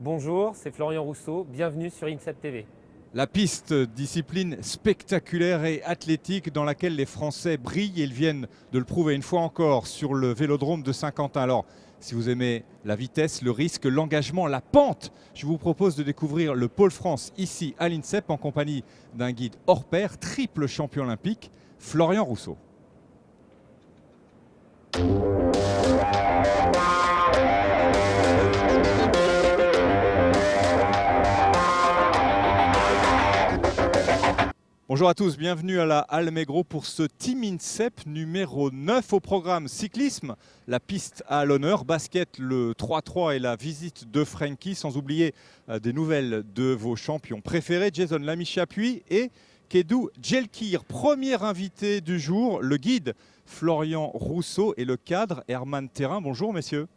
Bonjour, c'est Florian Rousseau, bienvenue sur INSEP TV. La piste, discipline spectaculaire et athlétique dans laquelle les Français brillent et ils viennent de le prouver une fois encore sur le vélodrome de Saint-Quentin. Alors, si vous aimez la vitesse, le risque, l'engagement, la pente, je vous propose de découvrir le Pôle France ici à l'INSEP en compagnie d'un guide hors pair, triple champion olympique, Florian Rousseau. Bonjour à tous, bienvenue à la Halle Mégro pour ce Team INSEP numéro 9 au programme cyclisme. La piste à l'honneur, basket le 3-3 et la visite de Frankie, sans oublier des nouvelles de vos champions préférés, Jason Lamy-Chapuis et Kedou Djelkir. Premier invité du jour, le guide Florian Rousseau et le cadre Herman Terrain. Bonjour messieurs.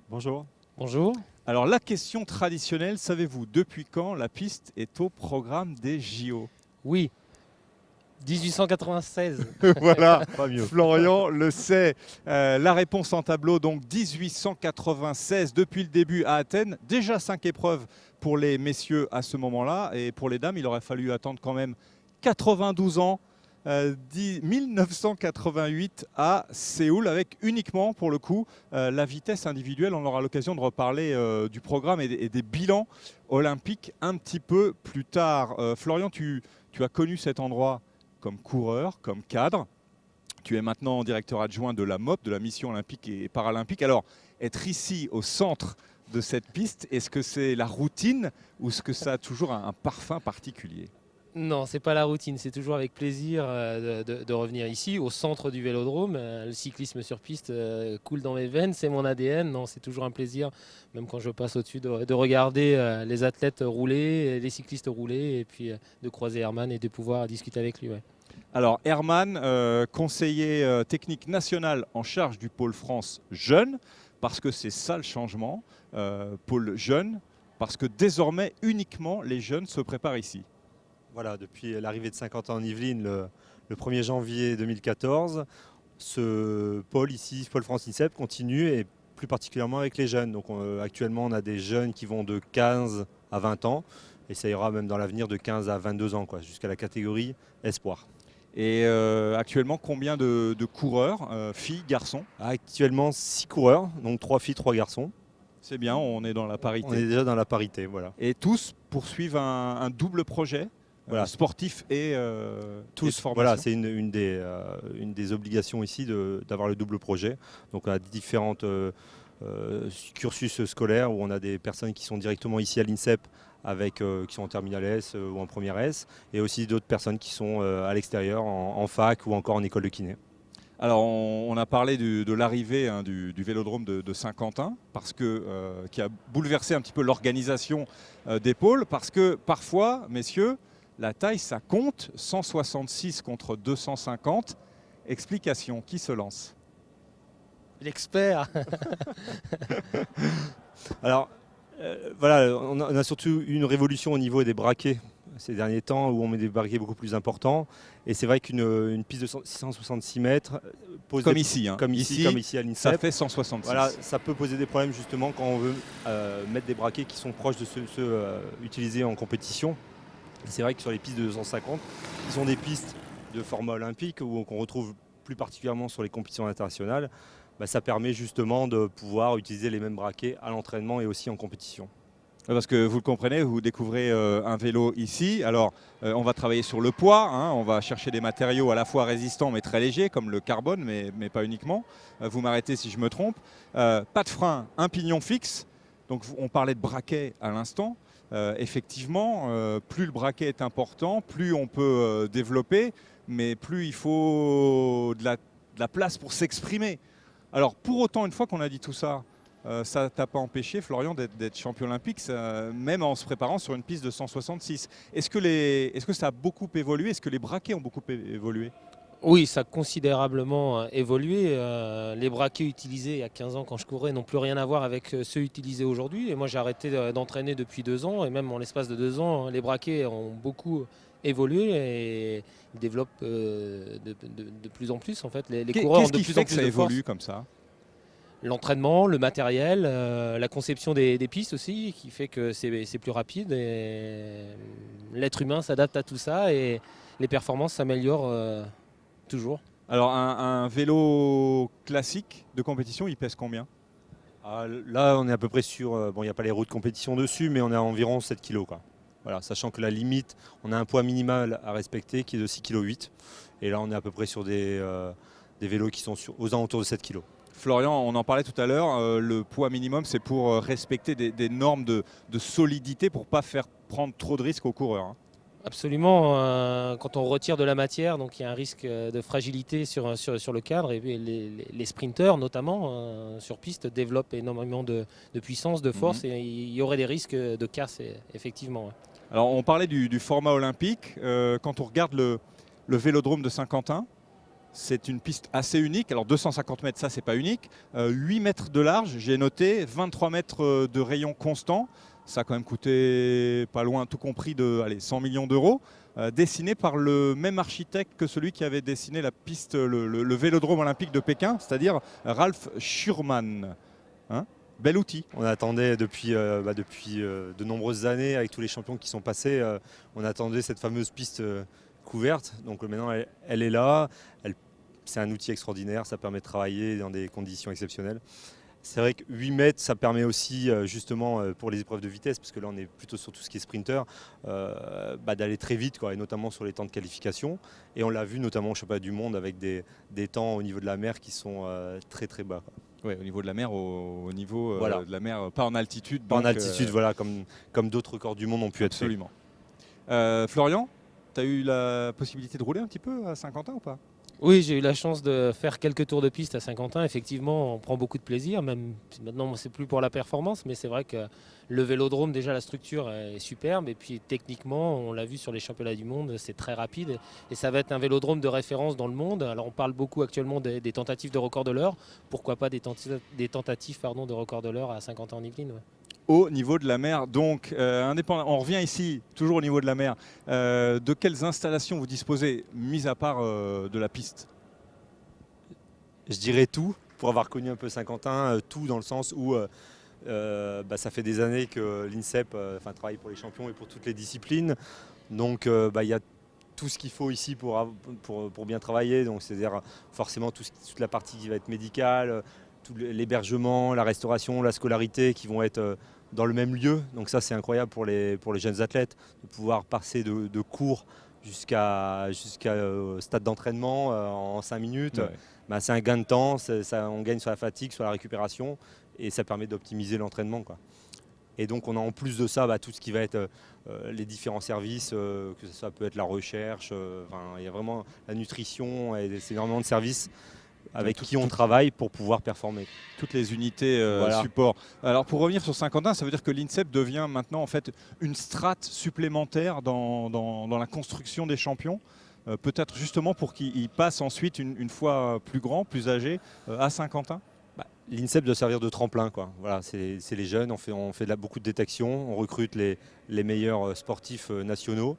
Bonjour. Bonjour. Alors la question traditionnelle, savez-vous depuis quand la piste est au programme des JO ? Oui, 1896. Voilà, Pas mieux. Florian le sait. La réponse en tableau, donc 1896, depuis le début à Athènes. Déjà 5 épreuves pour les messieurs à ce moment-là. Et pour les dames, il aurait fallu attendre quand même 92 ans. 1988 à Séoul, avec uniquement, pour le coup, la vitesse individuelle. On aura l'occasion de reparler du programme et des bilans olympiques un petit peu plus tard. Florian, tu as connu cet endroit comme coureur, comme cadre. Tu es maintenant directeur adjoint de la MOP, de la Mission olympique et paralympique. Alors, être ici au centre de cette piste, est-ce que c'est la routine ou est-ce que ça a toujours un parfum particulier ? Non, c'est pas la routine, c'est toujours avec plaisir de revenir ici, au centre du vélodrome. Le cyclisme sur piste coule dans mes veines, c'est mon ADN. Non, c'est toujours un plaisir, même quand je passe au-dessus, de regarder les athlètes rouler, les cyclistes rouler, et puis de croiser Herman et de pouvoir discuter avec lui. Ouais. Alors Herman, conseiller technique national en charge du pôle France jeune, parce que c'est ça le changement, pôle jeune, parce que désormais uniquement les jeunes se préparent ici. Voilà, depuis l'arrivée de Saint-Quentin en Yvelines le 1er janvier 2014, ce pôle ici, ce pôle France INSEP, continue et plus particulièrement avec les jeunes. Donc actuellement, on a des jeunes qui vont de 15 à 20 ans et ça ira même dans l'avenir de 15 à 22 ans, jusqu'à la catégorie espoir. Et actuellement, combien de coureurs, filles, garçons ? Actuellement, 6 coureurs, donc 3 filles, 3 garçons. C'est bien, on est dans la parité. On est déjà dans la parité, voilà. Et tous poursuivent un double projet, Voilà. sportif et Tous, formation. voilà, c'est une des obligations ici d'avoir le double projet. Donc on a différentes cursus scolaires où on a des personnes qui sont directement ici à l'INSEP qui sont en terminale S ou en première S, et aussi d'autres personnes qui sont à l'extérieur, en fac ou encore en école de kiné. Alors on a parlé de l'arrivée du vélodrome de Saint-Quentin, qui a bouleversé un petit peu l'organisation des pôles, parce que parfois, messieurs, la taille, ça compte, 166 contre 250. Explication, qui se lance ? L'expert. Alors voilà, on a surtout eu une révolution au niveau des braquets ces derniers temps, où on met des braquets beaucoup plus importants. Et c'est vrai qu'une piste de 666 mètres pose Comme des- ici, hein. comme ici à Ça l'INSEP. fait 166. Voilà, ça peut poser des problèmes justement quand on veut mettre des braquets qui sont proches de ceux utilisés en compétition. C'est vrai que sur les pistes de 250, qui sont des pistes de format olympique ou qu'on retrouve plus particulièrement sur les compétitions internationales, ça permet justement de pouvoir utiliser les mêmes braquets à l'entraînement et aussi en compétition. Parce que vous le comprenez, vous découvrez un vélo ici. Alors, on va travailler sur le poids, hein. On va chercher des matériaux à la fois résistants mais très légers, comme le carbone, mais pas uniquement. Vous m'arrêtez si je me trompe. Pas de frein, un pignon fixe. Donc, on parlait de braquet à l'instant. Effectivement, plus le braquet est important, plus on peut développer, mais plus il faut de la place pour s'exprimer. Alors, pour autant, une fois qu'on a dit tout ça, ça ne t'a pas empêché, Florian, d'être champion olympique, même en se préparant sur une piste de 166. Est-ce que ça a beaucoup évolué ? Est-ce que les braquets ont beaucoup évolué ? Oui, ça a considérablement évolué. Les braquets utilisés il y a 15 ans quand je courais n'ont plus rien à voir avec ceux utilisés aujourd'hui. Et moi, j'ai arrêté d'entraîner depuis 2 ans. Et même en l'espace de 2 ans, les braquets ont beaucoup évolué et ils développent de plus en plus. En fait. Les coureurs ont Qu'est-ce de qui plus fait en que plus ça de force. évolue comme ça ? l'entraînement, le matériel, la conception des pistes aussi, qui fait que c'est plus rapide. Et l'être humain s'adapte à tout ça et les performances s'améliorent toujours. Alors un vélo classique de compétition, il pèse combien? Là, on est à peu près sur. Bon, il n'y a pas les roues de compétition dessus, mais on est à environ 7 kg. Voilà, sachant que la limite, on a un poids minimal à respecter qui est de 6,8 kg. Et là, on est à peu près sur des vélos qui sont aux alentours de 7 kg. Florian, on en parlait tout à l'heure, le poids minimum, c'est pour respecter des normes de solidité pour ne pas faire prendre trop de risques aux coureurs, hein. Absolument, quand on retire de la matière, donc il y a un risque de fragilité sur le cadre. Et les sprinteurs, notamment, sur piste, développent énormément de puissance, de force, et il y aurait des risques de casse, effectivement. Ouais. Alors on parlait du format olympique. Quand on regarde le vélodrome de Saint-Quentin, c'est une piste assez unique. Alors 250 mètres, ça c'est pas unique. 8 mètres de large, j'ai noté, 23 mètres de rayon constant. Ça a quand même coûté pas loin, tout compris, de 100 millions d'euros. Dessiné par le même architecte que celui qui avait dessiné la piste, le vélodrome olympique de Pékin, c'est-à-dire Ralph Schurman. Hein, bel outil. On attendait depuis de nombreuses années, avec tous les champions qui sont passés, on attendait cette fameuse piste couverte. Donc maintenant, elle est là. C'est un outil extraordinaire, ça permet de travailler dans des conditions exceptionnelles. C'est vrai que 8 mètres, ça permet aussi justement pour les épreuves de vitesse, parce que là on est plutôt sur tout ce qui est sprinter, d'aller très vite, quoi, et notamment sur les temps de qualification. Et on l'a vu notamment au championnat du monde avec des temps au niveau de la mer qui sont très très bas, quoi. Oui, au niveau de la mer, au niveau voilà. de la mer, pas en altitude. Pas en altitude, voilà, comme d'autres records du monde ont pu absolument. Être faits. Florian, tu as eu la possibilité de rouler un petit peu à Saint-Quentin ou pas? Oui, j'ai eu la chance de faire quelques tours de piste à Saint-Quentin. Effectivement, on prend beaucoup de plaisir. Même maintenant, c'est plus pour la performance, mais c'est vrai que le vélodrome, déjà, la structure est superbe. Et puis techniquement, on l'a vu sur les championnats du monde, c'est très rapide. Et ça va être un vélodrome de référence dans le monde. Alors, on parle beaucoup actuellement des tentatives de record de l'heure. Pourquoi pas des tentatives de record de l'heure à Saint-Quentin-en-Yvelines, ouais. Au niveau de la mer, donc indépendant. On revient ici, toujours au niveau de la mer. De quelles installations vous disposez, mis à part de la piste? Je dirais tout, pour avoir connu un peu Saint-Quentin, tout dans le sens où ça fait des années que l'INSEP travaille pour les champions et pour toutes les disciplines. Donc il y a tout ce qu'il faut ici pour bien travailler. Donc c'est-à-dire forcément toute la partie qui va être médicale, tout l'hébergement, la restauration, la scolarité qui vont être dans le même lieu. Donc ça c'est incroyable pour les jeunes athlètes de pouvoir passer de cours jusqu'à stade d'entraînement en 5 minutes. Ouais. C'est un gain de temps, on gagne sur la fatigue, sur la récupération, et ça permet d'optimiser l'entraînement, quoi. Et donc on a en plus de ça tout ce qui va être les différents services, que ça peut être la recherche, il y a vraiment la nutrition, et c'est énormément de services avec qui on travaille pour pouvoir performer. Toutes les unités support. Alors pour revenir sur Saint-Quentin, ça veut dire que l'INSEP devient maintenant en fait une strate supplémentaire dans la construction des champions, peut-être justement pour qu'ils passent ensuite une fois plus grands, plus âgés, à Saint-Quentin. L'INSEP doit servir de tremplin, quoi. Voilà, c'est les jeunes, on fait beaucoup de détection, on recrute les meilleurs sportifs nationaux,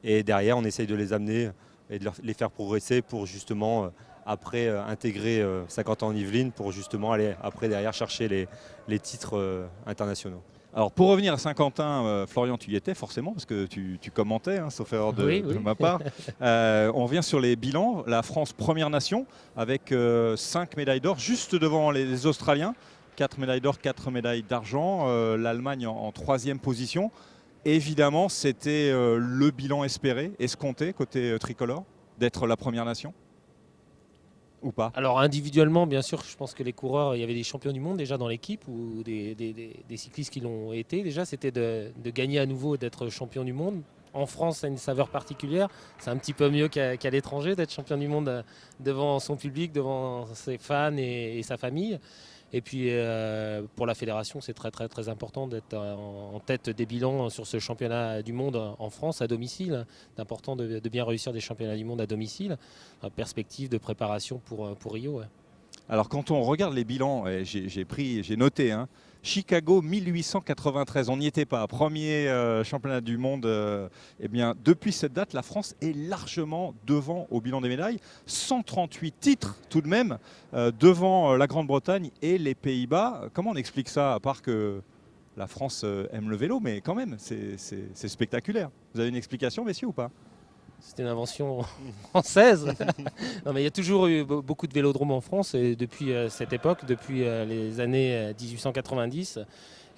et derrière on essaye de les amener et de les faire progresser pour justement après intégrer Saint-Quentin-en-Yvelines pour justement aller après derrière chercher les titres internationaux. Alors pour revenir à Saint-Quentin, Florian, tu y étais forcément parce que tu commentais, hein, sauf erreur de ma part. On revient sur les bilans. La France, première nation, avec 5 médailles d'or, juste devant les Australiens. 4 médailles d'or, 4 médailles d'argent. L'Allemagne en 3e position. Évidemment, c'était le bilan espéré, escompté, côté tricolore, d'être la première nation. Ou pas? Alors individuellement, bien sûr, je pense que les coureurs, il y avait des champions du monde déjà dans l'équipe ou des cyclistes qui l'ont été. Déjà, c'était de gagner à nouveau, d'être champion du monde. En France, ça a une saveur particulière. C'est un petit peu mieux qu'à l'étranger d'être champion du monde devant son public, devant ses fans et sa famille. Et puis pour la fédération, c'est très très très important d'être en tête des bilans sur ce championnat du monde en France à domicile. C'est important de bien réussir des championnats du monde à domicile, en perspective de préparation pour Rio. Ouais. Alors quand on regarde les bilans, et j'ai noté, hein, Chicago 1893, on n'y était pas. Premier championnat du monde. Eh bien, depuis cette date, la France est largement devant au bilan des médailles. 138 titres tout de même, devant la Grande-Bretagne et les Pays-Bas. Comment on explique ça, à part que la France aime le vélo, mais quand même, c'est spectaculaire. Vous avez une explication, messieurs, ou pas? C'était une invention française. Non, mais il y a toujours eu beaucoup de vélodromes en France et depuis cette époque, depuis les années 1890.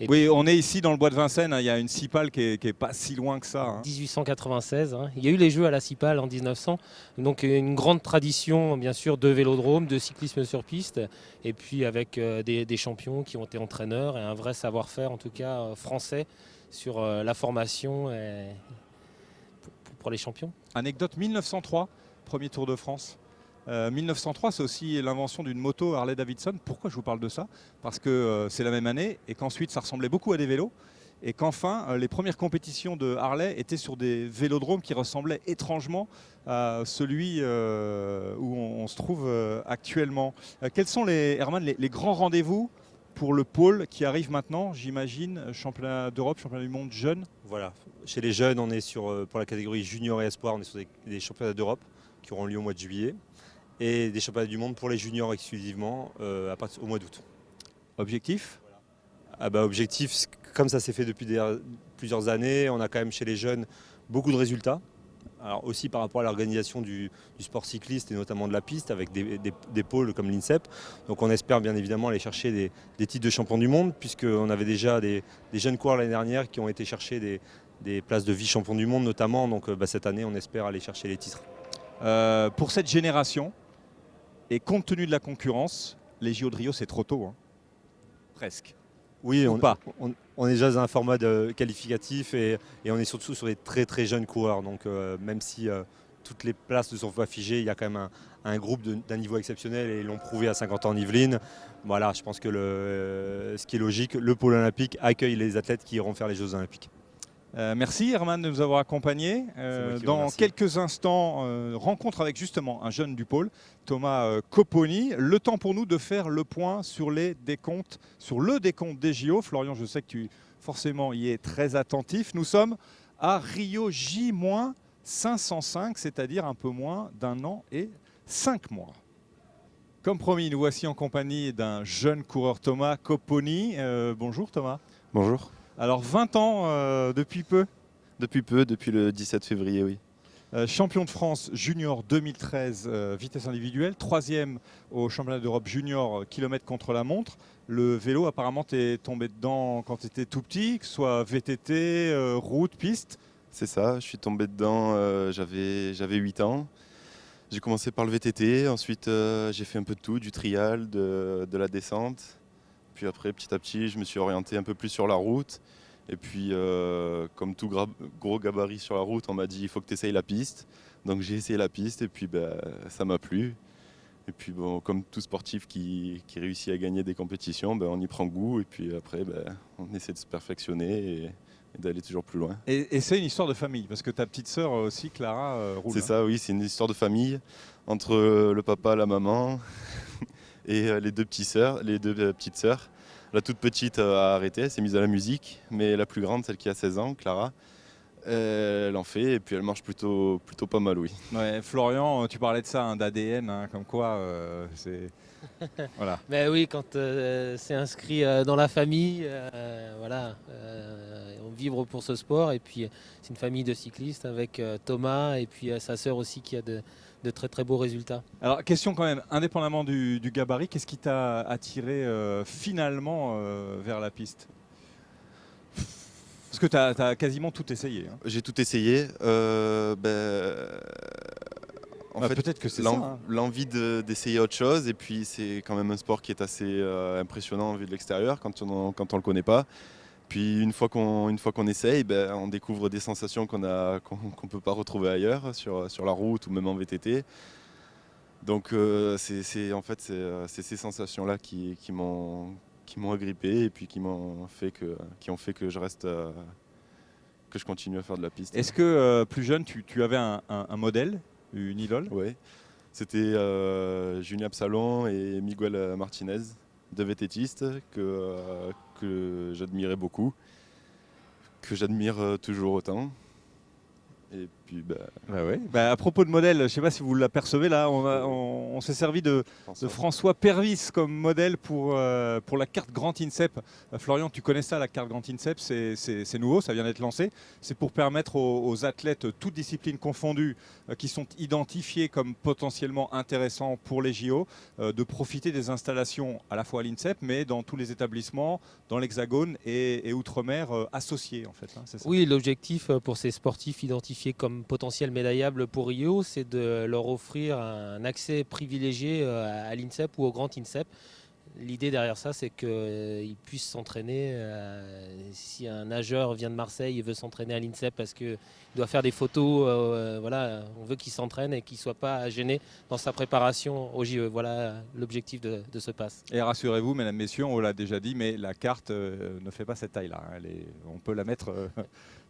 Et Oui, on est ici dans le bois de Vincennes, hein, il y a une cipale qui est pas si loin que ça. Hein. 1896. Hein. Il y a eu les Jeux à la Cipale en 1900. Donc une grande tradition, bien sûr, de vélodrome, de cyclisme sur piste. Et puis avec des champions qui ont été entraîneurs et un vrai savoir-faire, en tout cas français, sur la formation pour les champions. Anecdote 1903, premier Tour de France. 1903, c'est aussi l'invention d'une moto Harley-Davidson. Pourquoi je vous parle de ça? Parce que c'est la même année et qu'ensuite ça ressemblait beaucoup à des vélos. Et qu'enfin, les premières compétitions de Harley étaient sur des vélodromes qui ressemblaient étrangement à celui où on se trouve actuellement. Quels sont, Herman, les grands rendez-vous pour le pôle qui arrive maintenant, j'imagine, championnat d'Europe, championnat du monde jeune? Voilà. Chez les jeunes, on est pour la catégorie junior et espoir, on est sur des championnats d'Europe qui auront lieu au mois de juillet. Et des championnats du monde pour les juniors exclusivement au mois d'août. Objectif? Objectif, comme ça s'est fait depuis plusieurs années, on a quand même chez les jeunes beaucoup de résultats. Alors aussi par rapport à l'organisation du sport cycliste et notamment de la piste avec des pôles comme l'INSEP. Donc on espère bien évidemment aller chercher des titres de champion du monde puisqu'on avait déjà des jeunes coureurs l'année dernière qui ont été chercher des places de vice-champion du monde notamment. Donc cette année on espère aller chercher les titres. Pour cette génération, et compte tenu de la concurrence, les JO de Rio c'est trop tôt. Hein. Presque. Oui, on est déjà dans un format qualificatif et on est surtout sur des très très jeunes coureurs. Donc même si toutes les places ne sont pas figées, il y a quand même un groupe d'un niveau exceptionnel et ils l'ont prouvé à 50 ans en Yvelines. Voilà, je pense que ce qui est logique, le pôle olympique accueille les athlètes qui iront faire les Jeux olympiques. Merci Herman de nous avoir accompagnés. Dans quelques instants, rencontre avec justement un jeune du pôle, Thomas Copponi. Le temps pour nous de faire le point sur le décompte des JO. Florian, je sais que tu forcément y es très attentif. Nous sommes à Rio J-505, c'est-à-dire un peu moins d'un an et 5 mois. Comme promis, nous voici en compagnie d'un jeune coureur, Thomas Copponi. Bonjour Thomas. Bonjour. Alors 20 ans depuis peu? Depuis peu, depuis le 17 février, oui. Champion de France junior 2013, vitesse individuelle. 3e au championnat d'Europe junior, kilomètre contre la montre. Le vélo, apparemment, t'es tombé dedans quand tu étais tout petit, que ce soit VTT, route, piste. C'est ça, je suis tombé dedans, j'avais 8 ans. J'ai commencé par le VTT, ensuite j'ai fait un peu de tout, du trial, de la descente. Puis après, petit à petit, je me suis orienté un peu plus sur la route. Et puis, comme tout gros gabarit sur la route, on m'a dit il faut que tu essayes la piste. Donc j'ai essayé la piste et puis ça m'a plu. Et puis bon, comme tout sportif qui réussit à gagner des compétitions, on y prend goût. Et puis après, on essaie de se perfectionner et d'aller toujours plus loin. Et c'est une histoire de famille, parce que ta petite sœur aussi, Clara, roule. C'est ça, oui, c'est une histoire de famille entre le papa, la maman et les deux petites sœurs. La toute petite a arrêté, elle s'est mise à la musique, mais la plus grande, celle qui a 16 ans, Clara, elle en fait et puis elle marche plutôt pas mal, oui. Ouais, Florian, tu parlais de ça, hein, d'ADN, hein, comme quoi c'est... Voilà. Mais oui, quand c'est inscrit dans la famille, voilà, on vivre pour ce sport. Et puis c'est une famille de cyclistes avec Thomas et puis sa sœur aussi qui a de très très beaux résultats. Alors question quand même, indépendamment du gabarit, qu'est-ce qui t'a attiré finalement vers la piste? Parce que tu as quasiment tout essayé. Hein. J'ai tout essayé. En fait, peut-être que c'est ça. L'envie d'essayer autre chose, et puis c'est quand même un sport qui est assez impressionnant vu de l'extérieur quand on le connaît pas. Puis une fois qu'on essaye, on découvre des sensations qu'on peut pas retrouver ailleurs sur la route ou même en VTT. Donc c'est ces sensations-là qui m'ont agrippé et puis qui ont fait que je reste que je continue à faire de la piste. Est-ce que plus jeune, tu avais un modèle, une idole? Oui. C'était Julien Absalon et Miguel Martinez, deux vététistes que j'admirais beaucoup, que j'admire toujours autant. Et puis, À propos de modèle, je ne sais pas si vous l'apercevez là, on s'est servi de François Pervis comme modèle pour la carte Grand INSEP. Florian, tu connais ça, la carte Grand INSEP, c'est nouveau, ça vient d'être lancé. C'est pour permettre aux athlètes, toutes disciplines confondues, qui sont identifiés comme potentiellement intéressants pour les JO, de profiter des installations à la fois à l'INSEP, mais dans tous les établissements, dans l'Hexagone et Outre-mer associés en fait. Hein, c'est ça. Oui, l'objectif pour ces sportifs identifiés comme potentiels médaillables pour Rio, c'est de leur offrir un accès privilégié à l'INSEP ou au Grand INSEP. L'idée derrière ça, c'est qu'ils puissent s'entraîner. Si un nageur vient de Marseille et veut s'entraîner à l'INSEP parce qu'il doit faire des photos, voilà, on veut qu'il s'entraîne et qu'il ne soit pas gêné dans sa préparation au JO. Voilà l'objectif de ce pass. Et rassurez-vous, mesdames, messieurs, on l'a déjà dit, mais la carte ne fait pas cette taille-là. On peut la mettre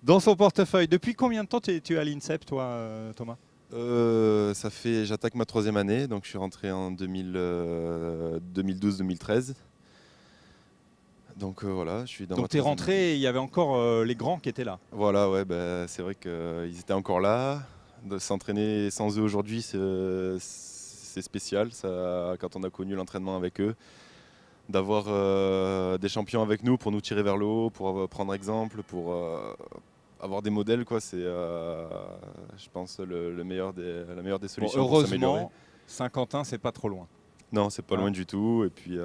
dans son portefeuille. Depuis combien de temps tu es à l'INSEP, toi, Thomas ? J'attaque ma 3e année, donc je suis rentré en 2012-2013. Donc voilà, je suis dans. Donc tu es rentré et il y avait encore les grands qui étaient là. Voilà, ouais, c'est vrai qu'ils étaient encore là. De s'entraîner sans eux aujourd'hui, c'est spécial. Ça, quand on a connu l'entraînement avec eux, d'avoir des champions avec nous pour nous tirer vers le haut, pour prendre exemple, pour avoir des modèles, quoi, c'est, je pense, la meilleure des solutions pour s'améliorer. Heureusement, Saint-Quentin, c'est pas trop loin. Non, c'est pas loin du tout. Et puis,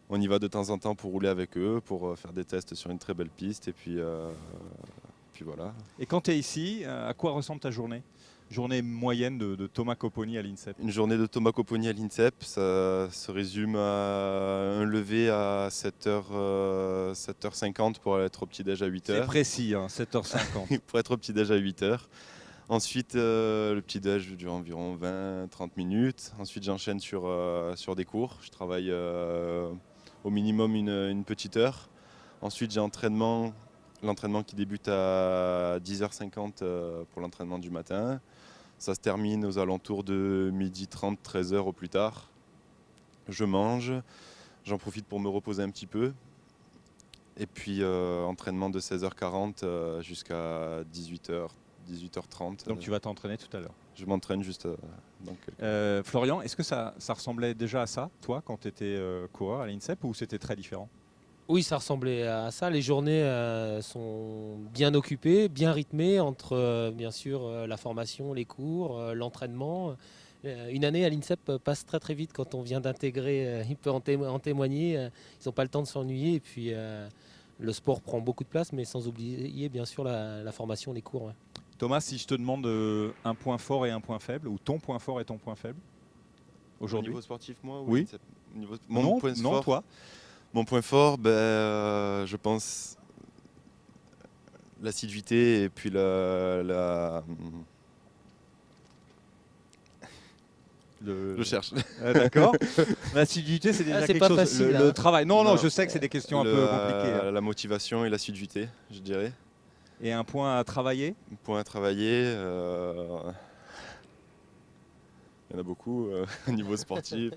on y va de temps en temps pour rouler avec eux, pour faire des tests sur une très belle piste. Et puis voilà. Et quand tu es ici, à quoi ressemble ta journée ? Journée moyenne de Thomas Copponi à l'INSEP. Une journée de Thomas Copponi à l'INSEP, ça se résume à un lever à 7h50 pour être au petit-déj à 8h. C'est précis, hein, 7h50. Pour être au petit-déj à 8h. Ensuite, le petit-déj dure environ 20-30 minutes. Ensuite, j'enchaîne sur des cours. Je travaille au minimum une petite heure. Ensuite, j'ai l'entraînement qui débute à 10h50 pour l'entraînement du matin. Ça se termine aux alentours de 12h30, 13h au plus tard. Je mange, j'en profite pour me reposer un petit peu. Et puis entraînement de 16h40 jusqu'à 18h30. Donc tu vas t'entraîner tout à l'heure. Je m'entraîne juste dans Florian, est-ce que ça ressemblait déjà à ça, toi, quand tu étais coureur à l'INSEP, ou c'était très différent ? Oui, ça ressemblait à ça. Les journées sont bien occupées, bien rythmées entre bien sûr la formation, les cours, l'entraînement. Une année à l'INSEP passe très très vite quand on vient d'intégrer. Il peut en témoigner. Ils n'ont pas le temps de s'ennuyer. Et puis le sport prend beaucoup de place, mais sans oublier bien sûr la formation, les cours. Ouais. Thomas, si je te demande un point fort et un point faible, ou ton point fort et ton point faible aujourd'hui ? Au niveau sportif, moi ou oui. Mon point non, fort, toi. Mon point fort, je pense l'assiduité et puis Je cherche. D'accord. L'assiduité, c'est déjà quelque chose. Facile, le travail. Non, je sais que c'est des questions un peu compliquées. La motivation et l'assiduité, je dirais. Et un point à travailler ? Un point à travailler. Il y en a beaucoup au niveau sportif.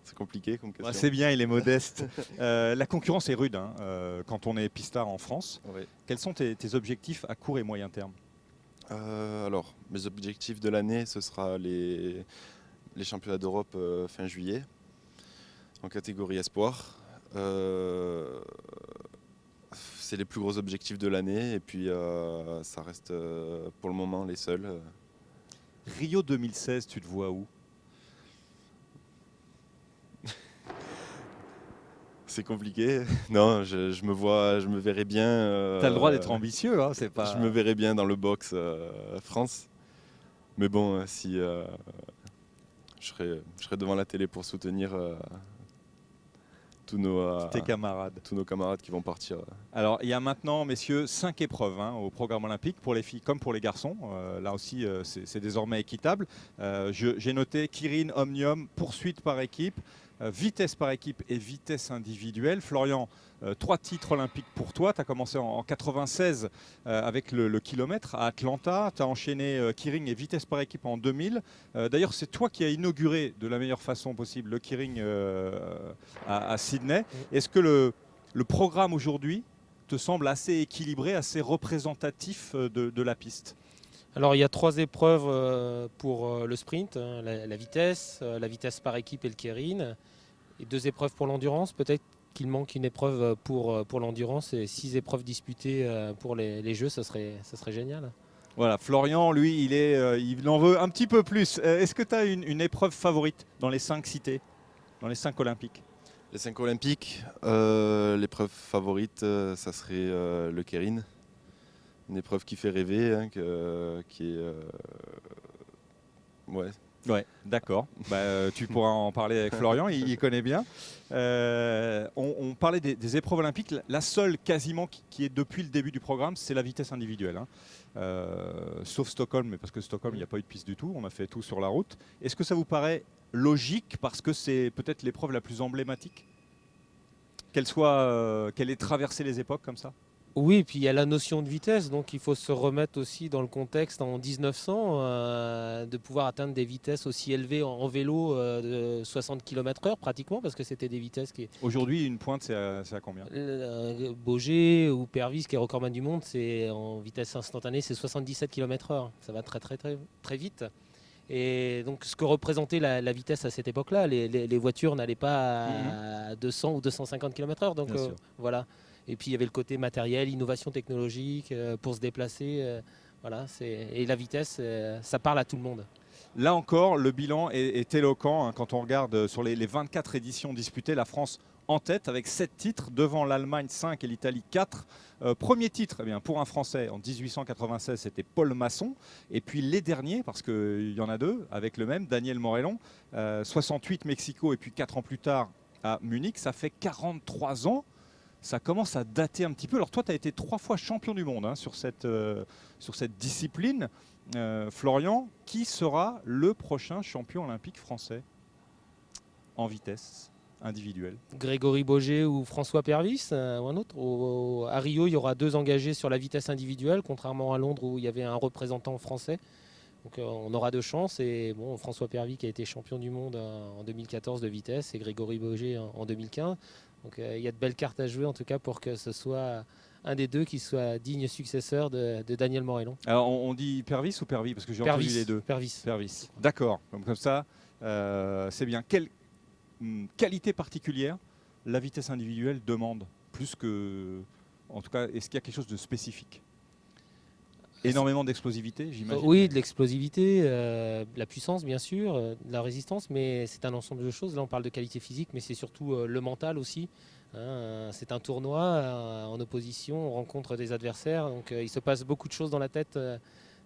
C'est compliqué comme question. C'est bien, il est modeste. La concurrence est rude hein, quand on est pistard en France. Oui. Quels sont tes objectifs à court et moyen terme ? Alors, mes objectifs de l'année, ce sera les championnats d'Europe fin juillet, en catégorie espoir. C'est les plus gros objectifs de l'année, et puis ça reste pour le moment les seuls. Rio 2016, tu te vois où ? C'est compliqué. Non, je me verrais bien. Tu as le droit d'être ambitieux, hein, c'est pas. Je me verrais bien dans le box France. Mais bon, si je serais devant la télé pour soutenir tous nos camarades qui vont partir. Alors, il y a maintenant, messieurs, 5 épreuves au programme olympique, pour les filles comme pour les garçons. Là aussi, c'est désormais équitable. J'ai noté Kirin, Omnium, poursuite par équipe. vitesse par équipe et vitesse individuelle. Florian, 3 titres olympiques pour toi. Tu as commencé en 96 avec le kilomètre à Atlanta. Tu as enchaîné keiring et vitesse par équipe en 2000. D'ailleurs, c'est toi qui as inauguré de la meilleure façon possible le keiring à Sydney. Est-ce que le programme aujourd'hui te semble assez équilibré, assez représentatif de la piste? Alors il y a 3 épreuves pour le sprint, hein, la vitesse par équipe et le keirin. Et 2 épreuves pour l'endurance. Peut-être qu'il manque une épreuve pour l'endurance et 6 épreuves disputées pour les Jeux, ça serait génial. Voilà, Florian, lui, il en veut un petit peu plus. Est-ce que tu as une épreuve favorite dans les 5 cités, dans les 5 olympiques? Les 5 olympiques, l'épreuve favorite, ça serait le keirin. Une épreuve qui fait rêver, hein, qui est... ouais. Ouais, d'accord. Tu pourras en parler avec Florian, il connaît bien. On parlait des épreuves olympiques. La seule quasiment qui est depuis le début du programme, c'est la vitesse individuelle. Hein. Sauf Stockholm, mais parce que Stockholm, il n'y a pas eu de piste du tout. On a fait tout sur la route. Est-ce que ça vous paraît logique parce que c'est peut-être l'épreuve la plus emblématique, qu'elle ait traversé les époques comme ça? Oui, et puis il y a la notion de vitesse, donc il faut se remettre aussi dans le contexte en 1900 de pouvoir atteindre des vitesses aussi élevées en vélo de 60 km/h pratiquement, parce que c'était des vitesses qui... Aujourd'hui, une pointe, c'est à combien? Boger ou Pervis, qui est recordman du monde, c'est en vitesse instantanée, c'est 77 km/h. Ça va très très très très vite. Et donc ce que représentait la vitesse à cette époque-là, les voitures n'allaient pas à 200 ou 250 km/h. Donc voilà. Et puis il y avait le côté matériel, innovation technologique pour se déplacer. Voilà, et la vitesse, ça parle à tout le monde. Là encore, le bilan est éloquent. Hein, quand on regarde sur les 24 éditions disputées, la France en tête avec 7 titres, devant l'Allemagne 5 et l'Italie 4. Premier titre, eh bien, pour un Français en 1896, c'était Paul Masson. Et puis les derniers, parce qu'il y en a 2, avec le même, Daniel Morellon, 68 Mexico et puis 4 ans plus tard à Munich. Ça fait 43 ans. Ça commence à dater un petit peu. Alors toi, tu as été 3 fois champion du monde, hein, sur cette discipline. Florian, qui sera le prochain champion olympique français en vitesse individuelle? Grégory Boger ou François Pervis ou un autre. À Rio, il y aura 2 engagés sur la vitesse individuelle, contrairement à Londres où il y avait un représentant français. Donc on aura 2 chances. Et bon, François Pervis qui a été champion du monde en 2014 de vitesse et Grégory Boger en 2015. Donc il y a de belles cartes à jouer en tout cas pour que ce soit un des 2 qui soit digne successeur de Daniel Morellon. Alors on dit Pervis ou Pervis? Parce que j'ai entendu les 2. Pervis. D'accord. Comme ça, c'est bien. Quelle qualité particulière la vitesse individuelle demande? Plus que... En tout cas, est-ce qu'il y a quelque chose de spécifique? Énormément d'explosivité, j'imagine. Oui, de l'explosivité, la puissance bien sûr, de la résistance, mais c'est un ensemble de choses. Là on parle de qualité physique, mais c'est surtout le mental aussi. Hein, c'est un tournoi, en opposition, on rencontre des adversaires, donc il se passe beaucoup de choses dans la tête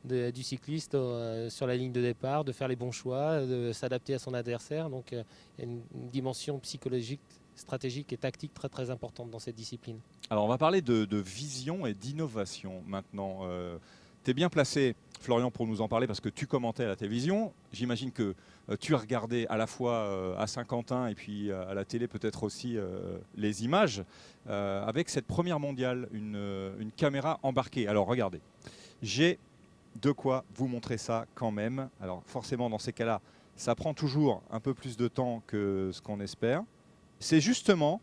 du cycliste sur la ligne de départ, de faire les bons choix, de s'adapter à son adversaire. Donc il y a une dimension psychologique, stratégique et tactique très très importante dans cette discipline. Alors on va parler de vision et d'innovation maintenant. Tu es bien placé, Florian, pour nous en parler parce que tu commentais à la télévision. J'imagine que tu as regardé à la fois à Saint-Quentin et puis à la télé peut-être aussi les images. Avec cette première mondiale, une caméra embarquée. Alors regardez, j'ai de quoi vous montrer ça quand même. Alors forcément dans ces cas-là, ça prend toujours un peu plus de temps que ce qu'on espère. C'est justement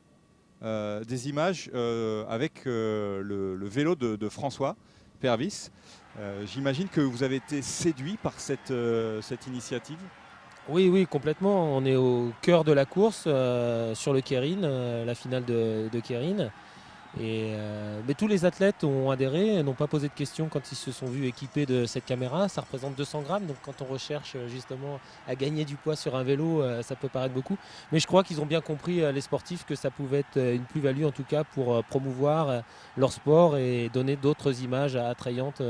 des images avec le vélo de François Pervis. J'imagine que vous avez été séduit par cette initiative. Oui, complètement. On est au cœur de la course sur le keirin, la finale de keirin. Mais tous les athlètes ont adhéré, n'ont pas posé de questions quand ils se sont vus équipés de cette caméra. Ça représente 200 grammes, donc quand on recherche justement à gagner du poids sur un vélo, ça peut paraître beaucoup. Mais je crois qu'ils ont bien compris, les sportifs, que ça pouvait être une plus-value en tout cas pour promouvoir leur sport et donner d'autres images attrayantes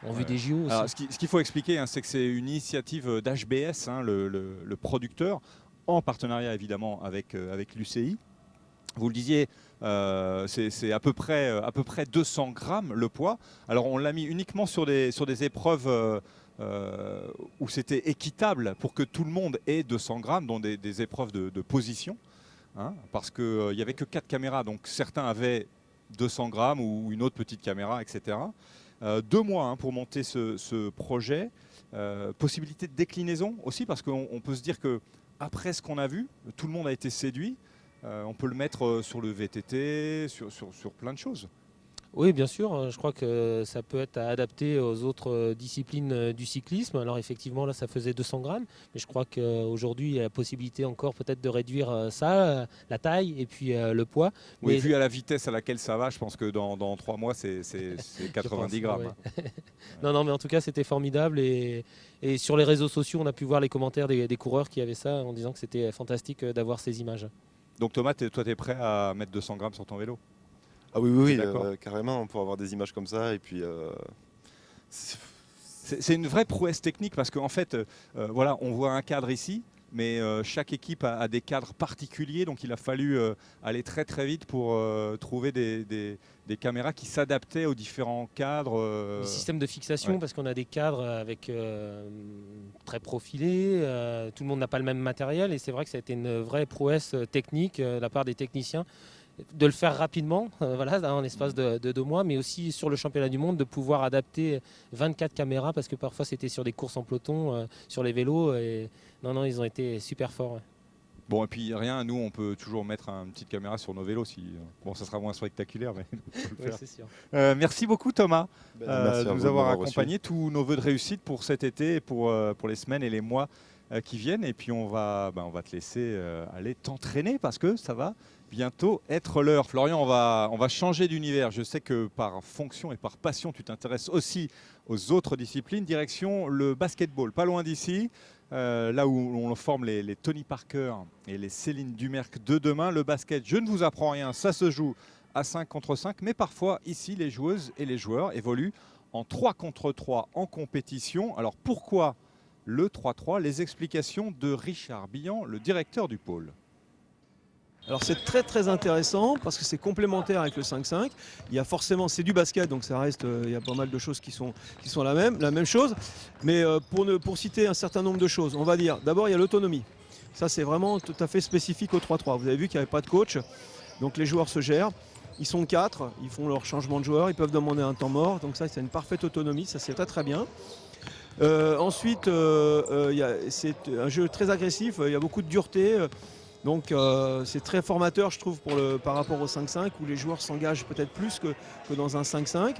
en vue des JO aussi. Alors, ce qu'il faut expliquer, hein, c'est que c'est une initiative d'HBS, hein, le producteur, en partenariat évidemment avec l'UCI. Vous le disiez, c'est à peu près 200 grammes le poids. Alors on l'a mis uniquement sur des épreuves où c'était équitable pour que tout le monde ait 200 grammes dans des épreuves de position, hein, parce qu'il n'y avait que 4 caméras, donc certains avaient 200 grammes ou une autre petite caméra, etc. 2 mois pour monter ce projet. Possibilité de déclinaison aussi, parce qu'on peut se dire que après ce qu'on a vu, tout le monde a été séduit. On peut le mettre sur le VTT, sur plein de choses. Oui, bien sûr. Je crois que ça peut être adapté aux autres disciplines du cyclisme. Alors effectivement, là, ça faisait 200 grammes. Mais je crois qu'aujourd'hui, il y a la possibilité encore peut-être de réduire ça, la taille et puis le poids. Oui, Mais vu à la vitesse à laquelle ça va, je pense que dans 3 mois, c'est 90 grammes. ouais. Hein. Non, mais en tout cas, c'était formidable. Et sur les réseaux sociaux, on a pu voir les commentaires des coureurs qui avaient ça en disant que c'était fantastique d'avoir ces images. Donc Thomas, toi, tu es prêt à mettre 200 grammes sur ton vélo? Ah oui, D'accord. carrément, pour avoir des images comme ça. Et puis, C'est une vraie prouesse technique parce qu'en fait, voilà, on voit un cadre ici, mais chaque équipe a des cadres particuliers, donc il a fallu aller très très vite pour trouver des caméras qui s'adaptaient aux différents cadres. Le système de fixation, ouais. parce qu'on a des cadres avec très profilés, tout le monde n'a pas le même matériel, et c'est vrai que ça a été une vraie prouesse technique de la part des techniciens de le faire rapidement, voilà, en l'espace de 2 mois, mais aussi sur le championnat du monde de pouvoir adapter 24 caméras, parce que parfois c'était sur des courses en peloton, sur les vélos, et non, ils ont été super forts. Ouais. Bon, et puis rien, nous on peut toujours mettre une petite caméra sur nos vélos. Bon, ça sera moins spectaculaire, mais on peut le Ouais, faire. c'est sûr. Merci beaucoup Thomas merci de à nous vous avoir m'avoir reçu. accompagnés. Tous nos vœux de réussite pour cet été et pour les semaines et les mois qui viennent. Et puis on va te laisser aller t'entraîner parce que ça va bientôt être l'heure. Florian, on va changer d'univers. Je sais que par fonction et par passion, tu t'intéresses aussi aux autres disciplines. Direction le basketball, pas loin d'ici. Là où on forme les Tony Parker et les Céline Dumerc de demain. Le basket, je ne vous apprends rien, ça se joue à 5 contre 5, mais parfois ici les joueuses et les joueurs évoluent en 3 contre 3 en compétition. Alors pourquoi le 3-3? Les explications de Richard Billan, le directeur du pôle. Alors c'est très très intéressant parce que c'est complémentaire avec le 5-5. Il y a forcément, c'est du basket, donc ça reste, il y a pas mal de choses qui sont la même chose. Mais pour citer un certain nombre de choses, on va dire, d'abord il y a l'autonomie. Ça c'est vraiment tout à fait spécifique au 3-3. Vous avez vu qu'il n'y avait pas de coach, donc les joueurs se gèrent. Ils sont 4, ils font leur changement de joueur, ils peuvent demander un temps mort, donc ça c'est une parfaite autonomie, ça c'est très très bien. Ensuite, c'est un jeu très agressif, il y a beaucoup de dureté. Donc c'est très formateur, je trouve, par rapport au 5-5 où les joueurs s'engagent peut-être plus que dans un 5-5.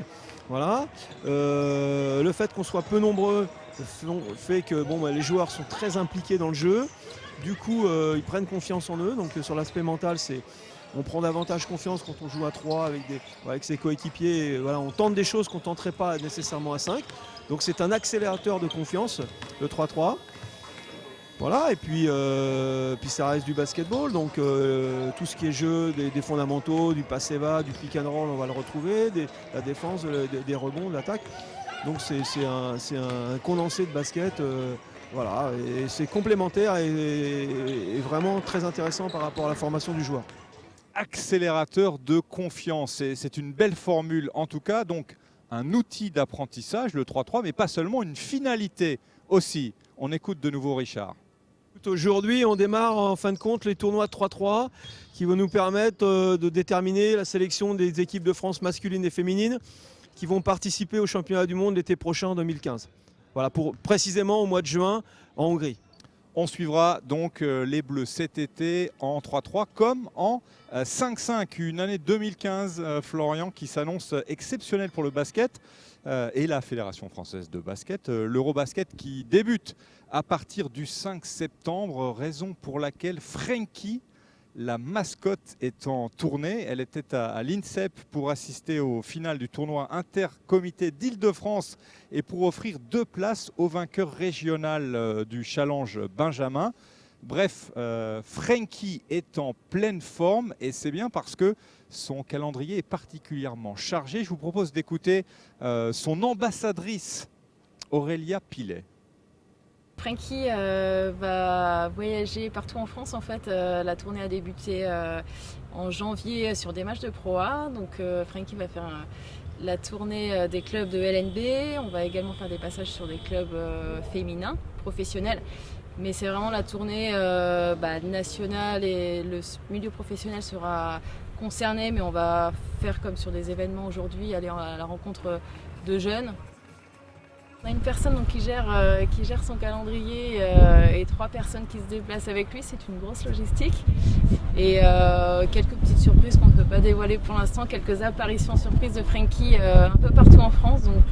Voilà. Le fait qu'on soit peu nombreux fait que les joueurs sont très impliqués dans le jeu. Du coup, ils prennent confiance en eux. Donc sur l'aspect mental, on prend davantage confiance quand on joue à 3 avec ses coéquipiers. Et, voilà, on tente des choses qu'on ne tenterait pas nécessairement à 5. Donc c'est un accélérateur de confiance, le 3-3. Voilà, et puis ça reste du basketball, donc tout ce qui est jeu, des fondamentaux, du pass-eva, du pick and roll, on va le retrouver, la défense, des rebonds, de l'attaque. Donc c'est un condensé de basket, voilà, et c'est complémentaire et vraiment très intéressant par rapport à la formation du joueur. Accélérateur de confiance, c'est une belle formule en tout cas, donc un outil d'apprentissage, le 3-3, mais pas seulement, une finalité aussi. On écoute de nouveau Richard. Aujourd'hui, on démarre en fin de compte les tournois de 3-3 qui vont nous permettre de déterminer la sélection des équipes de France masculines et féminines qui vont participer au championnat du monde l'été prochain en 2015. Voilà, précisément au mois de juin en Hongrie. On suivra donc les Bleus cet été en 3-3 comme en 5-5. Une année 2015, Florian, qui s'annonce exceptionnelle pour le basket et la Fédération française de basket. L'Eurobasket qui débute à partir du 5 septembre, raison pour laquelle Frankie, la mascotte, est en tournée. Elle était à l'INSEP pour assister au final du tournoi intercomité d'Île-de-France et pour offrir 2 places au vainqueur régional du challenge Benjamin. Bref, Frankie est en pleine forme et c'est bien parce que son calendrier est particulièrement chargé. Je vous propose d'écouter son ambassadrice Aurélia Pilet. Frankie va voyager partout en France en fait. La tournée a débuté en janvier sur des matchs de Pro A. Donc Frankie va faire la tournée des clubs de LNB. On va également faire des passages sur des clubs féminins, professionnels. Mais c'est vraiment la tournée nationale et le milieu professionnel sera concerné. Mais on va faire comme sur des événements aujourd'hui, aller à la rencontre de jeunes. On a une personne donc, qui gère son calendrier et 3 personnes qui se déplacent avec lui. C'est une grosse logistique. Et quelques petites surprises qu'on ne peut pas dévoiler pour l'instant. Quelques apparitions surprises de Frankie un peu partout en France. Donc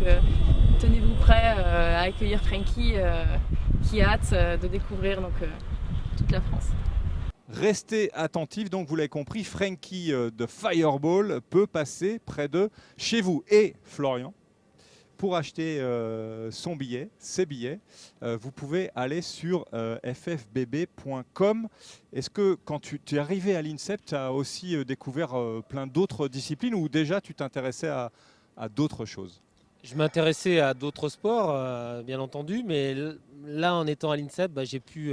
tenez-vous prêts à accueillir Frankie qui a hâte de découvrir toute la France. Restez attentifs, donc vous l'avez compris, Frankie de Fireball peut passer près de chez vous. Et Florian, pour acheter ses billets, vous pouvez aller sur ffbb.com. Est-ce que quand tu es arrivé à l'INSEP, tu as aussi découvert plein d'autres disciplines ou déjà tu t'intéressais à d'autres choses? Je m'intéressais à d'autres sports, bien entendu, mais là, en étant à l'INSEP, j'ai pu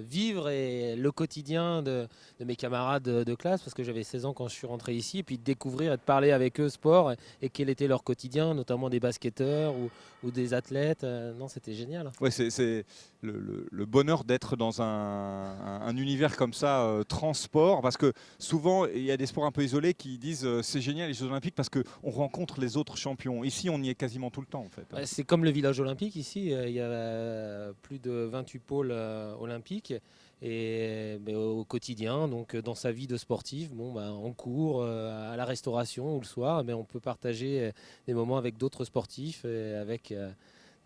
vivre le quotidien de mes camarades de classe, parce que j'avais 16 ans quand je suis rentré ici, et puis de découvrir et de parler avec eux sport et quel était leur quotidien, notamment des basketteurs ou des athlètes. Non, c'était génial. Ouais, c'est le bonheur d'être dans un univers comme ça, transport, parce que souvent, il y a des sports un peu isolés qui disent c'est génial les Jeux Olympiques parce qu'on rencontre les autres champions. Ici, on y est quasiment tout le temps en fait. C'est comme le village olympique ici, il y a plus de 28 pôles olympiques et au quotidien, donc dans sa vie de sportif, en cours, à la restauration ou le soir, on peut partager des moments avec d'autres sportifs et avec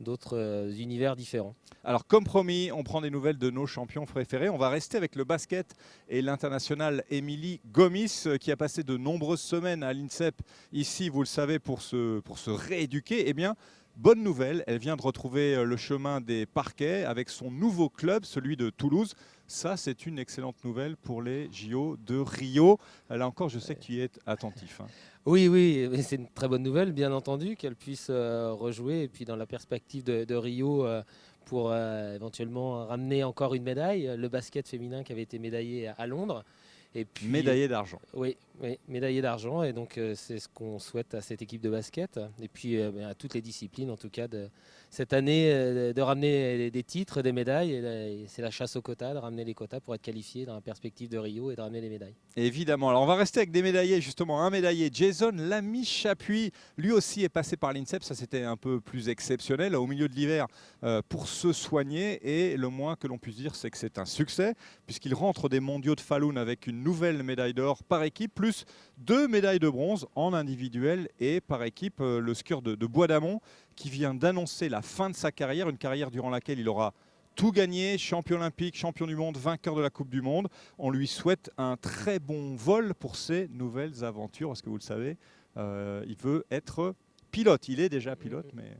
d'autres univers différents. Alors comme promis, on prend des nouvelles de nos champions préférés. On va rester avec le basket et l'international Émilie Gomis qui a passé de nombreuses semaines à l'INSEP ici, vous le savez, pour se rééduquer. Eh bien, bonne nouvelle, elle vient de retrouver le chemin des parquets avec son nouveau club, celui de Toulouse. Ça, c'est une excellente nouvelle pour les JO de Rio. Là encore, je sais que tu y es attentif. Oui, c'est une très bonne nouvelle, bien entendu, qu'elle puisse rejouer. Et puis dans la perspective de Rio, pour éventuellement ramener encore une médaille, le basket féminin qui avait été médaillé à Londres. Et puis, médaillé d'argent. Oui, médaillé d'argent. Et donc c'est ce qu'on souhaite à cette équipe de basket. Et puis à toutes les disciplines, en tout cas, cette année, de ramener des titres, des médailles. Et c'est la chasse aux quotas, de ramener les quotas pour être qualifié dans la perspective de Rio et de ramener les médailles. Évidemment. Alors on va rester avec des médaillés, justement. Un médaillé, Jason Lamy-Chapuis, lui aussi est passé par l'INSEP. Ça, c'était un peu plus exceptionnel au milieu de l'hiver pour se soigner. Et le moins que l'on puisse dire, c'est que c'est un succès, puisqu'il rentre des mondiaux de Falun avec une nouvelle médaille d'or par équipe, plus 2 médailles de bronze en individuel et par équipe. Le skieur de Bois d'Amont qui vient d'annoncer la fin de sa carrière, une carrière durant laquelle il aura tout gagné, champion olympique, champion du monde, vainqueur de la Coupe du Monde. On lui souhaite un très bon vol pour ses nouvelles aventures, parce que vous le savez, il veut être pilote. Il est déjà pilote, mais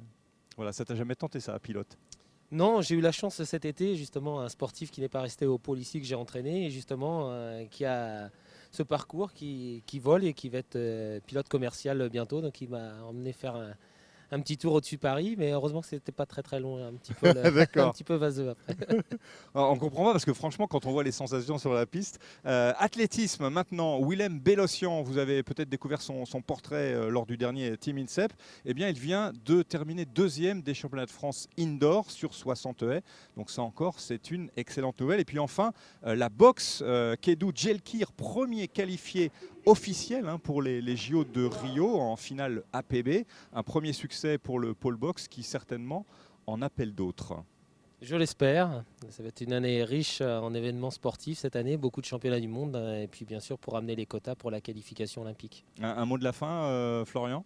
voilà, ça t'a jamais tenté ça, pilote? Non, j'ai eu la chance cet été, justement, un sportif qui n'est pas resté au pôle ici que j'ai entraîné, et justement qui a ce parcours, qui vole et qui va être pilote commercial bientôt. Donc il m'a emmené faire un petit tour au-dessus de Paris, mais heureusement que c'était pas très long, un petit peu, un petit peu vaseux après. Alors, on comprend pas parce que franchement, quand on voit les sensations sur la piste, athlétisme maintenant, Willem Bellossian, vous avez peut-être découvert son portrait lors du dernier Team INSEP. Eh bien, il vient de terminer 2e des championnats de France indoor sur 60 haies. Donc ça encore, c'est une excellente nouvelle. Et puis enfin, la boxe, Kedou Djelkir, premier qualifié officiel pour les JO de Rio en finale APB. Un premier succès pour le pôle boxe qui certainement en appelle d'autres. Je l'espère. Ça va être une année riche en événements sportifs cette année, beaucoup de championnats du monde et puis bien sûr pour ramener les quotas pour la qualification olympique. Un mot de la fin, Florian?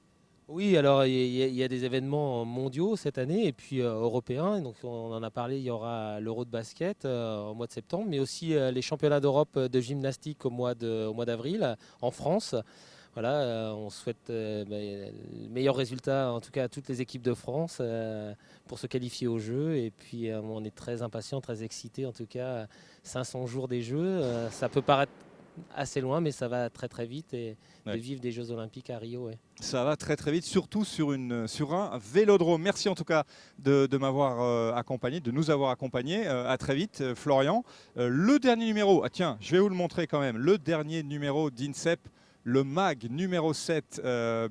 Oui, alors il y a des événements mondiaux cette année et puis européens. Donc on en a parlé, il y aura l'Euro de basket au mois de septembre, mais aussi les championnats d'Europe de gymnastique au mois d'avril en France. Voilà, on souhaite le meilleur résultat en tout cas à toutes les équipes de France pour se qualifier aux Jeux. Et puis on est très impatients, très excités en tout cas. 500 jours des Jeux, ça peut paraître assez loin, mais ça va très très vite et Ouais. de vivre des Jeux Olympiques à Rio. Ouais. Ça va très très vite, surtout sur un vélodrome. Merci en tout cas de m'avoir accompagné, de nous avoir accompagnés. À très vite, Florian. Le dernier numéro, tiens, je vais vous le montrer quand même. Le dernier numéro d'INSEP, le MAG numéro 7,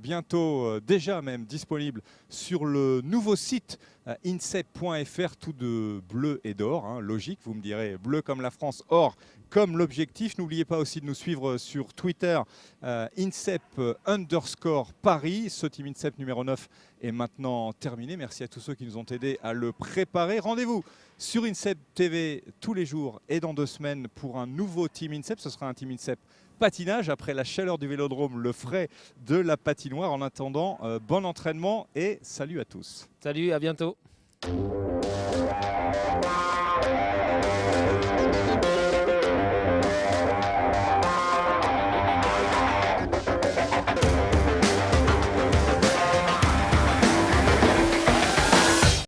bientôt déjà même disponible sur le nouveau site insep.fr, tout de bleu et d'or. Hein, logique, vous me direz, bleu comme la France, or comme l'objectif. N'oubliez pas aussi de nous suivre sur Twitter, INSEP_Paris. Ce Team INSEP numéro 9 est maintenant terminé. Merci à tous ceux qui nous ont aidés à le préparer. Rendez-vous sur INSEP TV tous les jours et dans 2 semaines pour un nouveau Team INSEP. Ce sera un Team INSEP patinage après la chaleur du vélodrome, le frais de la patinoire. En attendant, bon entraînement et salut à tous. Salut, à bientôt.